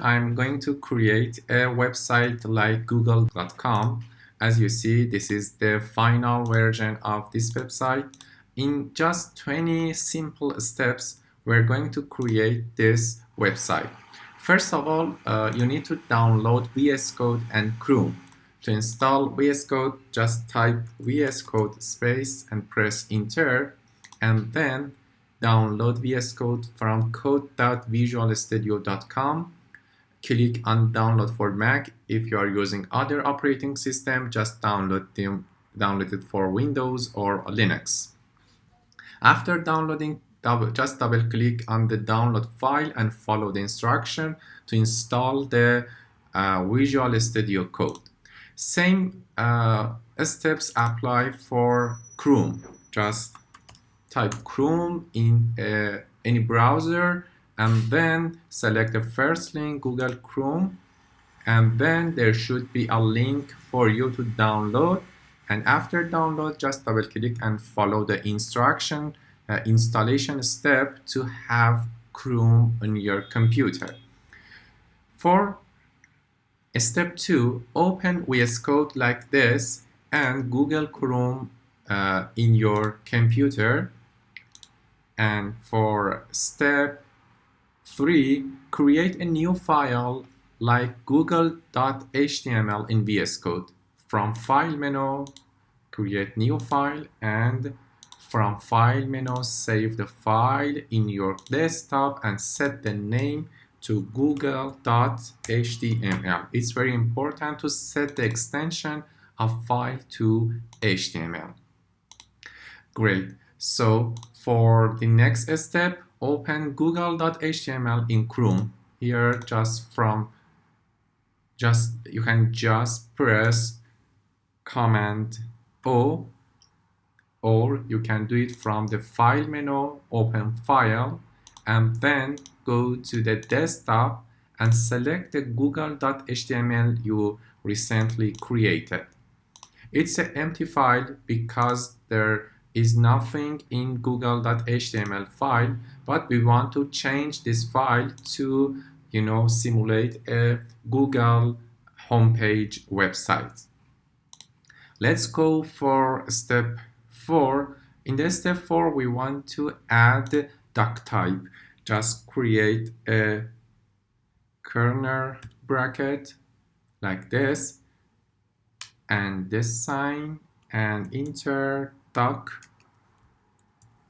I'm going to create a website like google.com. As you see, this is the final version of this website. In just 20 simple steps, we're going to create this website. First of all, you need to download VS Code and Chrome. To install VS Code, just type VS Code space and press enter, and then download VS Code from code.visualstudio.com. Click on download for Mac. If you are using other operating system, just download it for Windows or Linux. After downloading, just double click on the download file and follow the instruction to install the Visual Studio Code. Same steps apply for Chrome. Just type Chrome in any browser and then select the first link, Google Chrome, and then there should be a link for you to download. And after download, just double click and follow the instruction installation step to have Chrome on your computer. For step 2, open VS Code like this and Google Chrome in your computer. And for step 3, create a new file like google.html in VS Code. From file menu, create new file, and from file menu, save the file in your desktop and set the name to google.html. It's very important to set the extension of file to HTML. Great. So for the next step, open google.html in Chrome. Here, you can just press Command O, or you can do it from the file menu, open file, and then go to the desktop and select the google.html you recently created. It's an empty file because there is nothing in google.html file, but we want to change this file to simulate a Google homepage website. Let's go for step 4. In the step 4, we want to add doc type. Just create a corner bracket like this, and this sign, and enter doc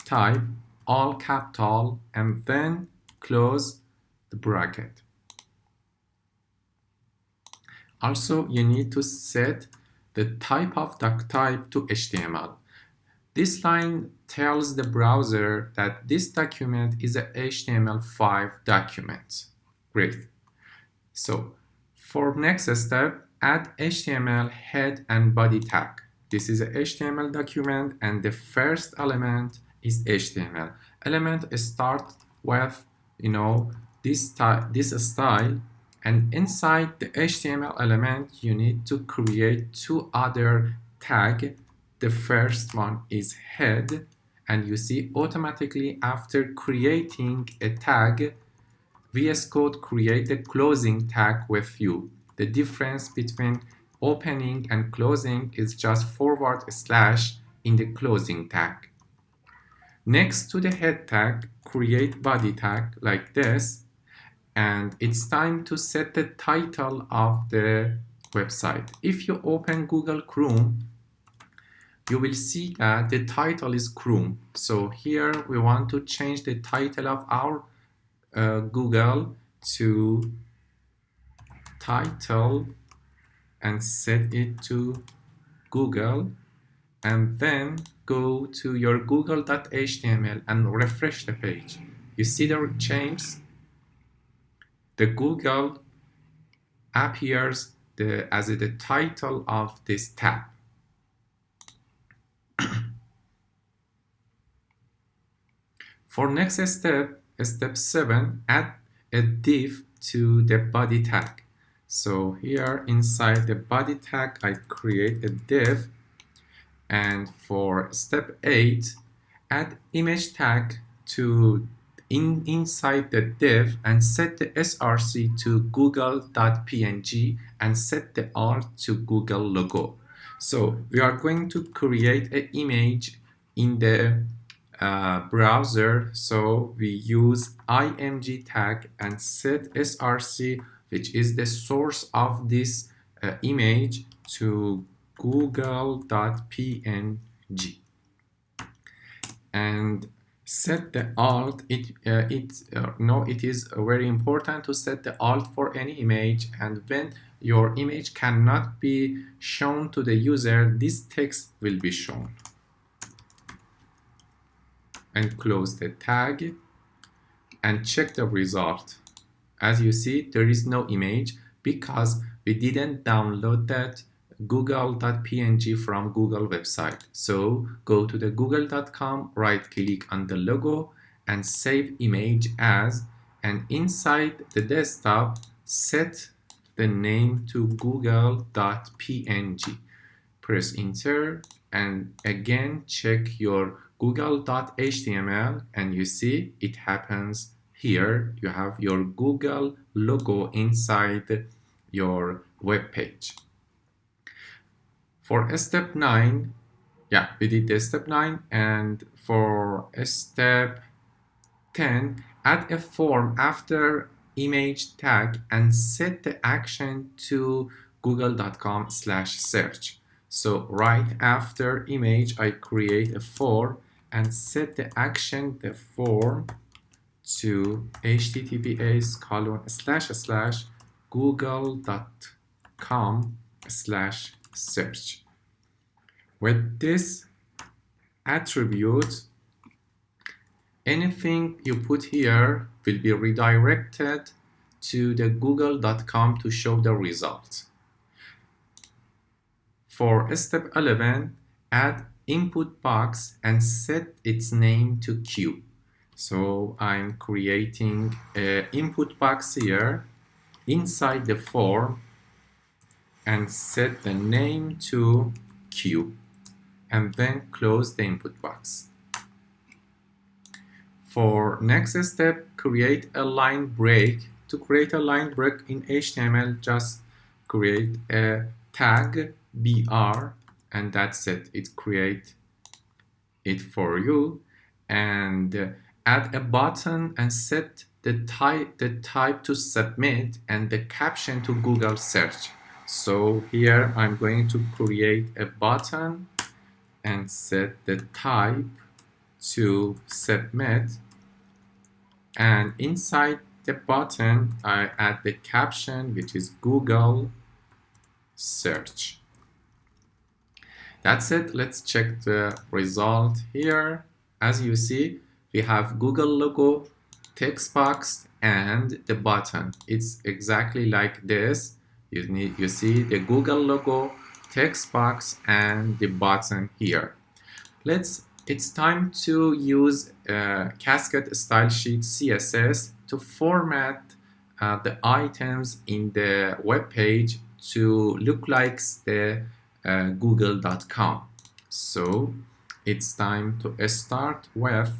type, all capital, and then close the bracket. Also, you need to set the type of doc type to HTML. This line tells the browser that this document is a HTML5 document. Great. So for next step, add HTML head and body tag. This is a HTML document and the first element is HTML. Element start with this style, and inside the HTML element you need to create 2 other tags. The first one is head, and you see automatically after creating a tag, VS Code create a closing tag with you. The difference between opening and closing is just / in the closing tag. Next to the head tag, create body tag like this, and it's time to set the title of the website. If you open Google Chrome, you will see that the title is Chrome. So here we want to change the title of our Google to title and set it to Google, and then go to your google.html and refresh the page. You see the change? The Google appears as the title of this tab. For next step, step 7, add a div to the body tag. So here inside the body tag, I create a div. And for step 8, add image tag to inside the div and set the src to google.png and set the alt to Google logo. So we are going to create an image in the browser. So we use img tag and set src, which is the source of this image, to google.png, and set the alt. It is very important to set the alt for any image, and when your image cannot be shown to the user, this text will be shown. And close the tag and check the result. As you see, there is no image because we didn't download that google.png from Google website. So go to the google.com, right click on the logo and save image as, and inside the desktop set the name to google.png. Press enter and again check your google.html and you see it happens here. You have your Google logo inside your web page. For step 9, we did the step 9, and for step 10, add a form after image tag and set the action to google.com/search. So right after image, I create a form and set the action, the form, to https://google.com/search. With this attribute, anything you put here will be redirected to the google.com to show the result. For step 11, add input box and set its name to Q. So I'm creating an input box here inside the form and set the name to Q, and then close the input box. For next step, create a line break. To create a line break in HTML, just create a tag BR and that's it. It create it for you, and add a button and set the type to submit and the caption to Google search. So here I'm going to create a button and set the type to submit, and inside the button I add the caption, which is Google search. That's it. Let's check the result here. As you see, we have Google logo, text box, and the button. It's exactly like this. You see the Google logo, text box, and the button here. It's time to use Cascade Style Sheet CSS to format the items in the web page to look like the google.com. So it's time to start with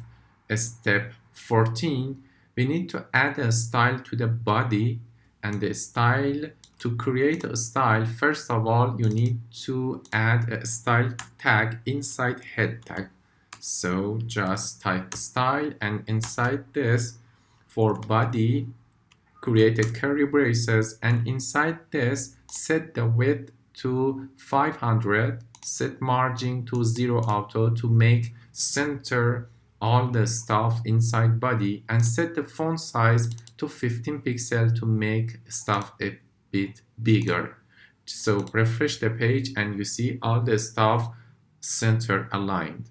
step 14. We need to add a style to the body, and the style, to create a style, first of all you need to add a style tag inside head tag. So just type style, and inside this, for body, create a curly braces, and inside this set the width to 500, set margin to 0 auto to make center all the stuff inside body, and set the font size to 15 pixel to make stuff a bit bigger. So refresh the page and you see all the stuff center aligned.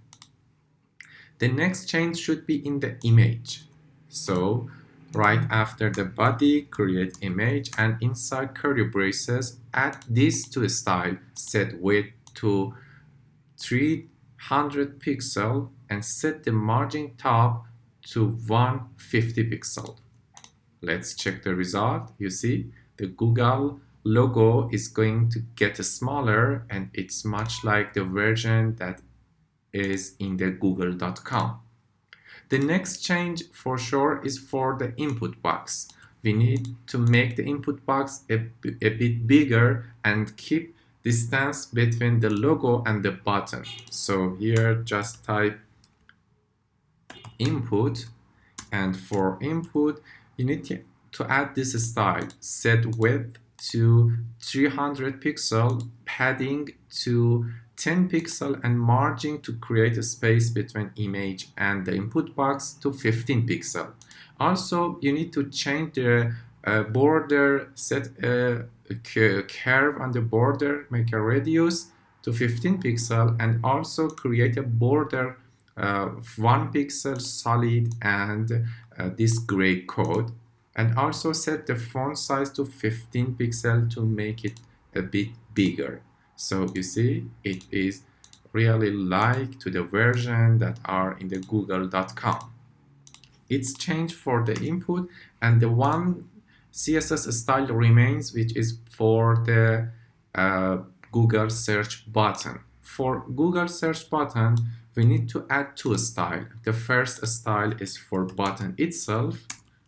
The next change should be in the image. So right after the body, create image, and inside curly braces, add this to style, set width to 300 pixel and set the margin top to 150 pixel. Let's check the result. You see the Google logo is going to get smaller, and it's much like the version that is in the google.com. The next change for sure is for the input box. We need to make the input box a bit bigger and keep distance between the logo and the button. So here just type input, and for input you need to add this style: set width to 300 pixel, padding to 10 pixel, and margin to create a space between image and the input box to 15 pixel. Also, you need to change the border, set a curve on the border, make a radius to 15 pixel, and also create a border 1 pixel solid and this gray code, and also set the font size to 15 pixel to make it a bit bigger. So you see, it is really like to the version that are in the google.com. It's changed for the input, and the one CSS style remains, which is for the Google search button. For Google search button, we need to add two styles. The first style is for button itself,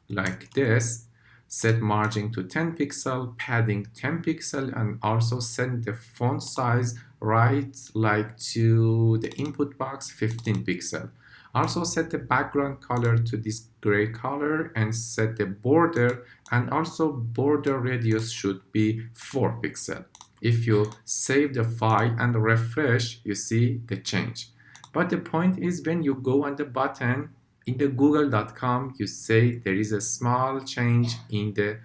like this. Set margin to 10 pixel, padding 10 pixel, and also set the font size right like to the input box 15 pixel. Also set the background color to this gray color and set the border, and also border radius should be 4 pixel. If you save the file and refresh, you see the change. But the point is, when you go on the button in the google.com, you say there is a small change in the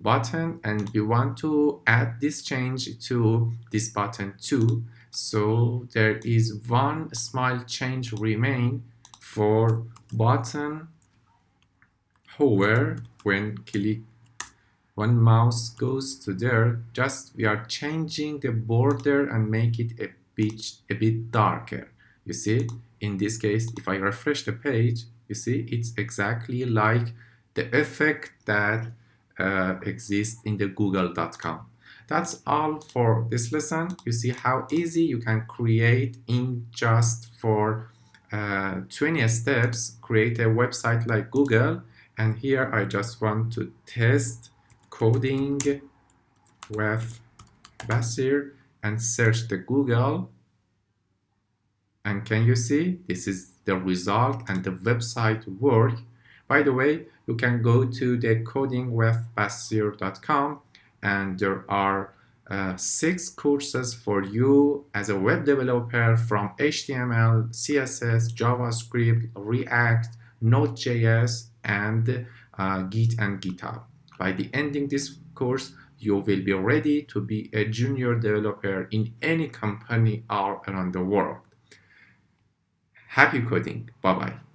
button, and we want to add this change to this button too. So there is one small change remain for button hover. When one mouse goes to there, just we are changing the border and make it a bit darker. You see, in this case, if I refresh the page, you see it's exactly like the effect that exists in the google.com. That's all for this lesson. You see how easy you can create in just for 20 steps, create a website like Google. And here I just want to test coding with Basir and search the Google. And can you see, this is the result and the website work. By the way, you can go to the codingwithbasir.com, and there are 6 courses for you as a web developer from HTML, CSS, JavaScript, React, Node.js, and Git and GitHub. By the ending this course, you will be ready to be a junior developer in any company all around the world. Happy coding. Bye-bye.